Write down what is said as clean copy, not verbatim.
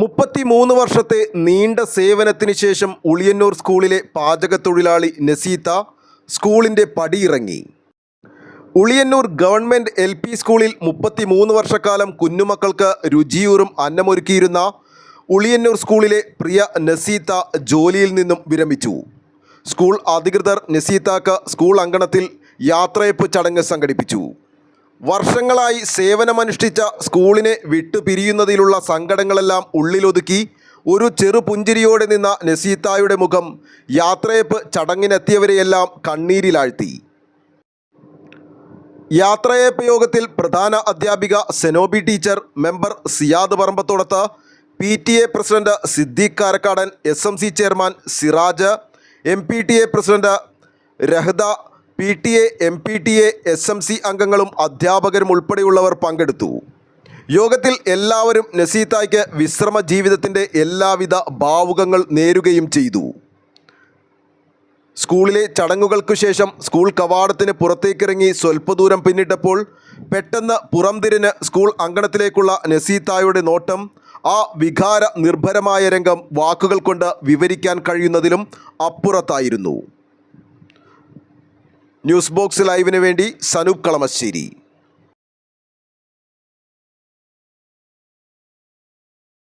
33 വർഷത്തെ നീണ്ട സേവനത്തിന് ശേഷം ഉളിയന്നൂർ സ്കൂളിലെ പാചകത്തൊഴിലാളി നസീത്ത സ്കൂളിൻ്റെ പടിയിറങ്ങി. ഉളിയന്നൂർ ഗവൺമെൻറ് LP സ്കൂളിൽ 33 വർഷക്കാലം കുഞ്ഞുമക്കൾക്ക് രുചിയൂറും അന്നമൊരുക്കിയിരുന്ന ഉളിയന്നൂർ സ്കൂളിലെ പ്രിയ നസീത്ത ജോലിയിൽ നിന്നും വിരമിച്ചു. സ്കൂൾ അധികൃതർ നസീത്തക്ക് സ്കൂൾ അങ്കണത്തിൽ യാത്രയപ്പ് ചടങ്ങ് സംഘടിപ്പിച്ചു. വർഷങ്ങളായി സേവനമനുഷ്ഠിച്ച സ്കൂളിനെ വിട്ടുപിരിയുന്നതിലുള്ള സങ്കടങ്ങളെല്ലാം ഉള്ളിലൊതുക്കി ഒരു ചെറുപുഞ്ചിരിയോടെ നിന്ന നസീത്തായുടെ മുഖം യാത്രയപ്പ് ചടങ്ങിനെത്തിയവരെയെല്ലാം കണ്ണീരിലാഴ്ത്തി. യാത്രയപ്പ് യോഗത്തിൽ പ്രധാന അധ്യാപിക Senobi teacher, member Siyad Parambathodath, PTA president Siddique Karakkadan, SMC chairman Siraj, MPTA president Rahada, PTA, MPTA, SMC അംഗങ്ങളും അധ്യാപകരും ഉൾപ്പെടെയുള്ളവർ പങ്കെടുത്തു. യോഗത്തിൽ എല്ലാവരും നസീത്തായ്ക്ക് വിശ്രമ ജീവിതത്തിൻ്റെ എല്ലാവിധ ഭാവുകങ്ങൾ നേരുകയും ചെയ്തു. സ്കൂളിലെ ചടങ്ങുകൾക്കു ശേഷം സ്കൂൾ കവാടത്തിന് പുറത്തേക്കിറങ്ങി സ്വല്പദൂരം പിന്നിട്ടപ്പോൾ പെട്ടെന്ന് പുറംതിരിഞ്ഞ് സ്കൂൾ അങ്കണത്തിലേക്കുള്ള നസീത്തായുടെ നോട്ടം, ആ വികാര നിർഭരമായ രംഗം വാക്കുകൾ കൊണ്ട് വിവരിക്കാൻ കഴിയുന്നതിലും അപ്പുറത്തായിരുന്നു. ന്യൂസ് ബോക്സ് ലൈവിന് വേണ്ടി സനൂപ് കളമശ്ശേരി.